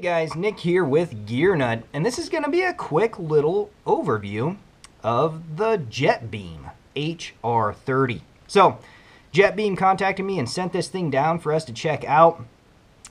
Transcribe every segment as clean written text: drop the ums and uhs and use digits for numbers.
guys, Nick here with Gear Nut, and this is going to be a quick little overview of the JETBeam HR30. So, JETBeam contacted me and sent this thing down for us to check out,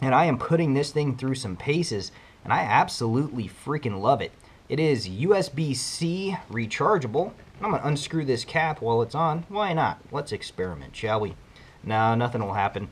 and I am putting this thing through some paces, and I absolutely freaking love it. It is USB-C rechargeable. I'm going to unscrew this cap while it's on. Why not? Let's experiment, shall we? No, nothing will happen.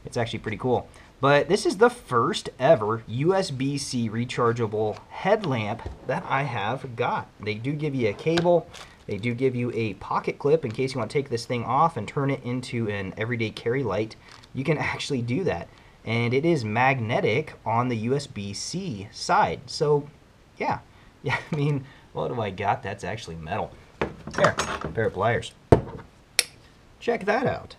It's actually pretty cool. But this is the first ever USB-C rechargeable headlamp that I have got. They do give you a cable. They do give you a pocket clip in case you want to take this thing off and turn it into an everyday carry light. You can actually do that. And it is magnetic on the USB-C side. So, yeah, I mean, what do I got? That's actually metal. There, a pair of pliers. Check that out.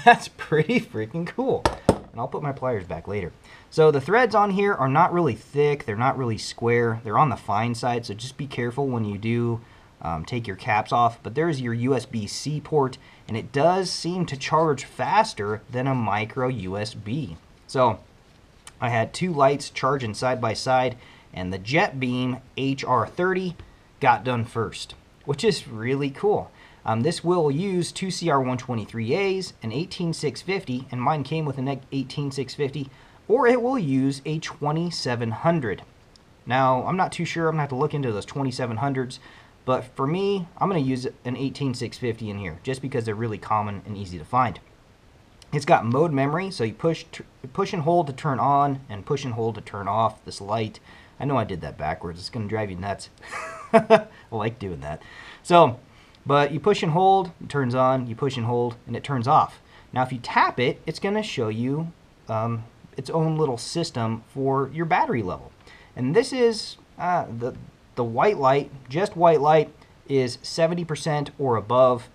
That's pretty freaking cool. And I'll put my pliers back later. So the threads on here are not really thick. They're not really square. They're on the fine side, so just be careful when you do take your caps off. But there's your USB-C port, and it does seem to charge faster than a micro USB. So I had two lights charging side by side, and the JETBeam HR30 got done first, which is really cool. This will use two CR123As, an 18650, and mine came with an 18650, or it will use a 2700. Now, I'm not too sure. I'm going to have to look into those 2700s, but for me, I'm going to use an 18650 in here, just because they're really common and easy to find. It's got mode memory, so you push and hold to turn on, and push and hold to turn off this light. I know I did that backwards. It's going to drive you nuts. I like doing that. So, but you push and hold, it turns on, you push and hold, and it turns off. Now if you tap it, it's going to show you its own little system for your battery level. And this is the white light, just white light, is 70% or above.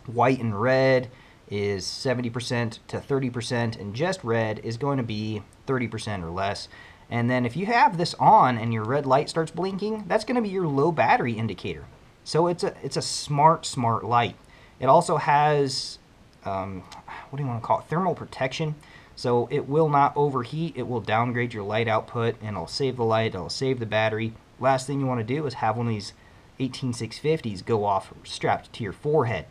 White and red is 70% to 30%, and just red is going to be 30% or less. And then if you have this on and your red light starts blinking, that's going to be your low battery indicator. So it's a smart light. It also has, what do you want to call it, thermal protection. So it will not overheat. It will downgrade your light output, and it'll save the light, it'll save the battery. Last thing you want to do is have one of these 18650s go off strapped to your forehead.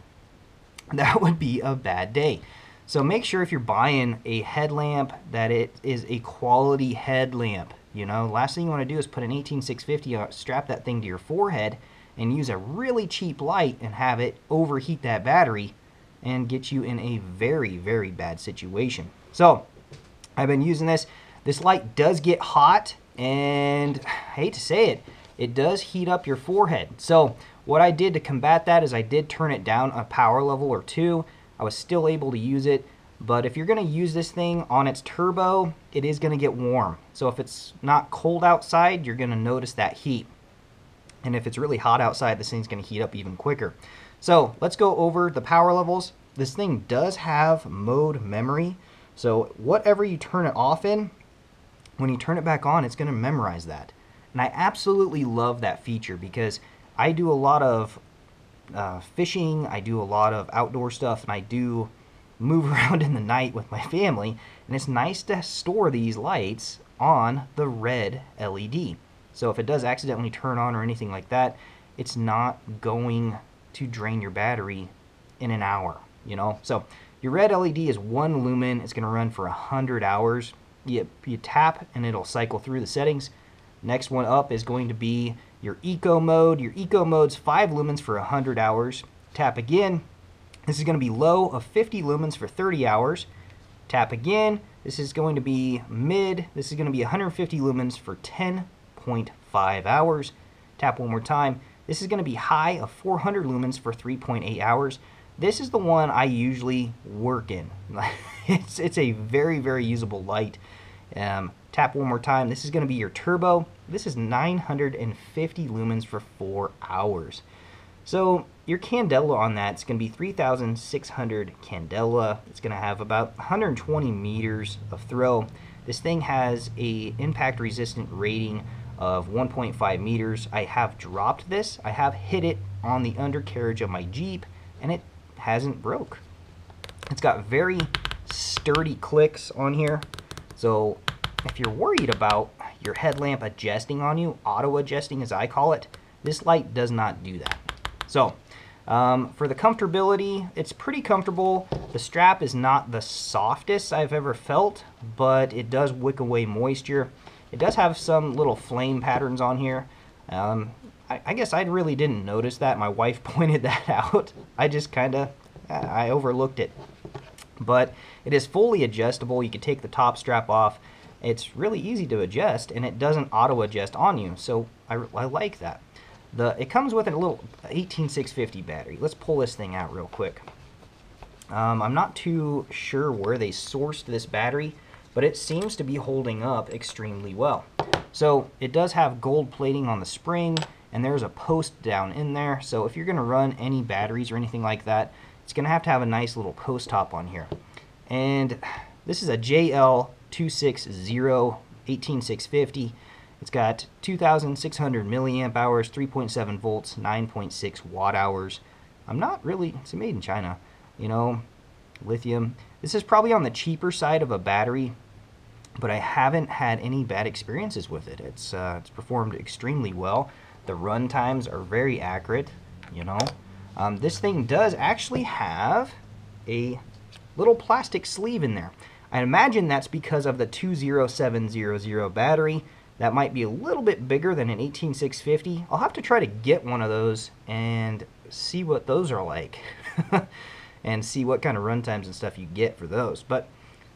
That would be a bad day. So make sure if you're buying a headlamp that it is a quality headlamp. You know, last thing you want to do is put an 18650, strap that thing to your forehead, and use a really cheap light and have it overheat that battery and get you in a very, very bad situation. So I've been using this. This light does get hot, and I hate to say it, it does heat up your forehead. So what I did to combat that is I did turn it down a power level or two. I was still able to use it, but if you're going to use this thing on its turbo, it is going to get warm. So if it's not cold outside, you're going to notice that heat. And if it's really hot outside, this thing's going to heat up even quicker. So let's go over the power levels. This thing does have mode memory. So whatever you turn it off in, when you turn it back on, it's going to memorize that. And I absolutely love that feature because I do a lot of fishing, I do a lot of outdoor stuff, and I do move around in the night with my family. And it's nice to store these lights on the red LED. So if it does accidentally turn on or anything like that, it's not going to drain your battery in an hour, you know? So your red LED is 1 lumen. It's going to run for 100 hours. You tap and it'll cycle through the settings. Next one up is going to be your eco mode. Your eco mode's 5 lumens for 100 hours. Tap again. This is going to be low of 50 lumens for 30 hours. Tap again. This is going to be mid. This is going to be 150 lumens for 10.5 hours. Tap one more time. This is going to be high of 400 lumens for 3.8 hours. This is the one I usually work in. It's a very, very usable light. Tap one more time. This is going to be your turbo. This is 950 lumens for 4 hours. So your candela on that is going to be 3,600 candela. It's going to have about 120 meters of throw. This thing has a impact resistant rating of 1.5 meters. I have dropped this. I have hit it on the undercarriage of my Jeep, and it hasn't broke. It's got very sturdy clicks on here. So if you're worried about your headlamp adjusting on you, auto adjusting as I call it. This light does not do that. So for the comfortability, it's pretty comfortable. The strap is not the softest I've ever felt, but it does wick away moisture. It does have some little flame patterns on here. I guess I really didn't notice that. My wife pointed that out. I just I overlooked it. But it is fully adjustable. You can take the top strap off. It's really easy to adjust, and it doesn't auto adjust on you. So I like that. It comes with a little 18650 battery. Let's pull this thing out real quick. I'm not too sure where they sourced this battery, but it seems to be holding up extremely well. So it does have gold plating on the spring, and there's a post down in there. So if you're going to run any batteries or anything like that, it's going to have a nice little post top on here. And this is a JL260 18650. It's got 2,600 milliamp hours, 3.7 volts, 9.6 watt hours. It's made in China, you know, lithium. This is probably on the cheaper side of a battery, but I haven't had any bad experiences with it. It's performed extremely well. The run times are very accurate, you know. This thing does actually have a little plastic sleeve in there. I imagine that's because of the 20700 battery. That might be a little bit bigger than an 18650. I'll have to try to get one of those and see what those are like and see what kind of run times and stuff you get for those. But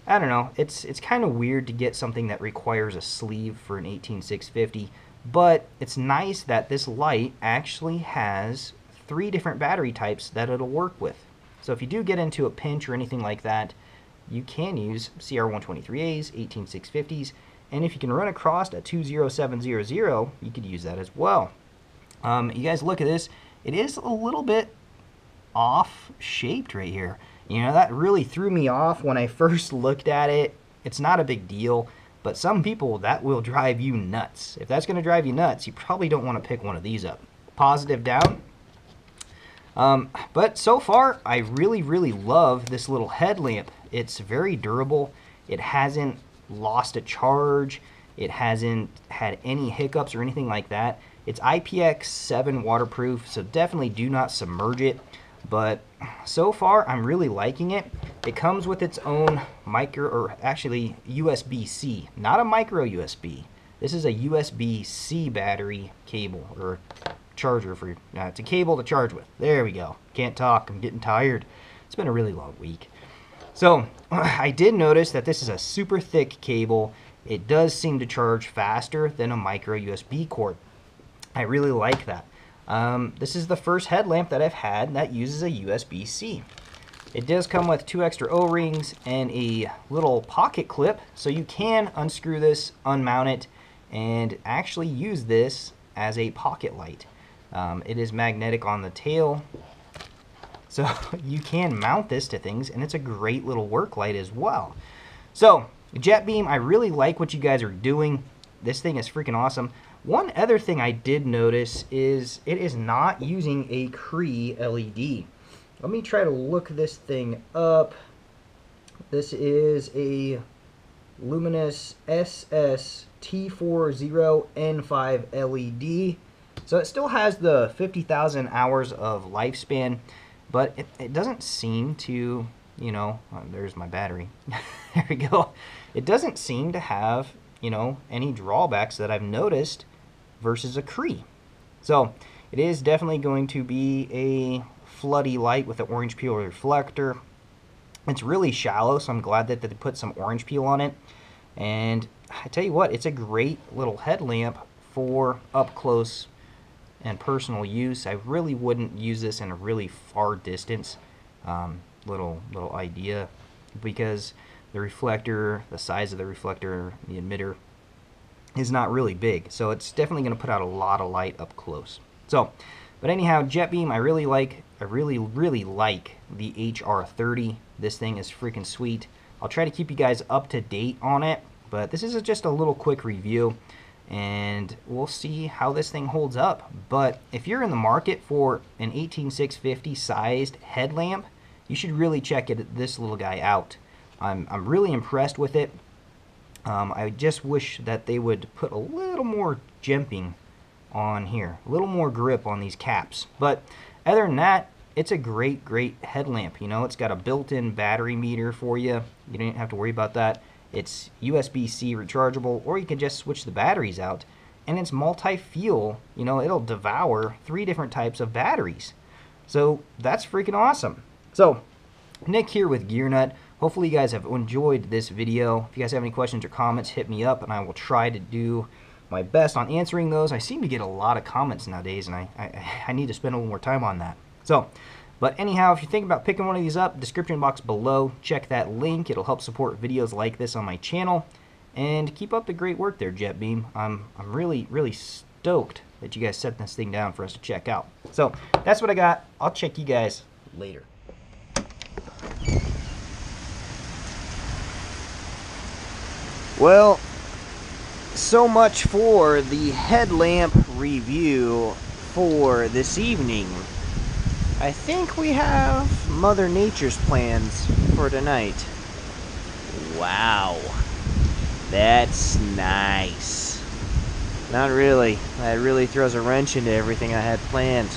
I don't know. It's kind of weird to get something that requires a sleeve for an 18650, but it's nice that this light actually has 3 different battery types that it'll work with. So if you do get into a pinch or anything like that, you can use CR123As, 18650s, and if you can run across a 20700, you could use that as well. You guys look at this. It is a little bit off shaped right here. You know, that really threw me off when I first looked at it. It's not a big deal, but some people, that will drive you nuts. If that's going to drive you nuts, you probably don't want to pick one of these up. Positive down. But so far, I really love this little headlamp. It's very durable. It hasn't lost a charge. It hasn't had any hiccups or anything like that. It's IPX7 waterproof, so definitely do not submerge it. But so far, I'm really liking it. It comes with its own USB-C, not a micro USB. This is a USB-C battery cable, or charger for it's a cable to charge with. There we go. Can't talk. I'm getting tired. It's been a really long week. So I did notice that this is a super thick cable. It does seem to charge faster than a micro USB cord. I really like that. This is the first headlamp that I've had that uses a USB-C. It does come with 2 extra O-rings and a little pocket clip, so you can unscrew this, unmount it, and actually use this as a pocket light. It is magnetic on the tail, so you can mount this to things, and it's a great little work light as well. So, JETBeam, I really like what you guys are doing. This thing is freaking awesome. One other thing I did notice is it is not using a Cree LED. Let me try to look this thing up. This is a Luminous SS-T40N5 LED. So it still has the 50,000 hours of lifespan, but it doesn't seem to, you know, there's my battery. There we go. It doesn't seem to have, you know, any drawbacks that I've noticed versus a Cree. So it is definitely going to be a floody light with an orange peel reflector. It's really shallow, so I'm glad that they put some orange peel on it. And I tell you what, it's a great little headlamp for up close and personal use. I really wouldn't use this in a really far distance little idea, because the reflector, the size of the reflector, the emitter is not really big, so it's definitely going to put out a lot of light up close. So, but anyhow, JETBeam, I really like the HR30. This thing is freaking sweet. I'll try to keep you guys up to date on it, but this is just a little quick review, and we'll see how this thing holds up. But if you're in the market for an 18650 sized headlamp, you should really check this little guy out. I'm really impressed with it. I just wish that they would put a little more jimping on here, a little more grip on these caps. But other than that, it's a great headlamp. You know, it's got a built-in battery meter for you. You don't have to worry about that. It's USB-C rechargeable, or you can just switch the batteries out. And it's multi-fuel. You know, it'll devour 3 different types of batteries. So that's freaking awesome. So Nick here with Gear Nut. Hopefully you guys have enjoyed this video. If you guys have any questions or comments, hit me up and I will try to do my best on answering those. I seem to get a lot of comments nowadays, and I need to spend a little more time on that. So, but anyhow, if you're thinking about picking one of these up, description box below, check that link. It'll help support videos like this on my channel. And keep up the great work there, JETBeam. I'm really stoked that you guys set this thing down for us to check out. So that's what I got. I'll check you guys later. Well, so much for the headlamp review for this evening. I think we have Mother Nature's plans for tonight. Wow. That's nice. Not really. That really throws a wrench into everything I had planned.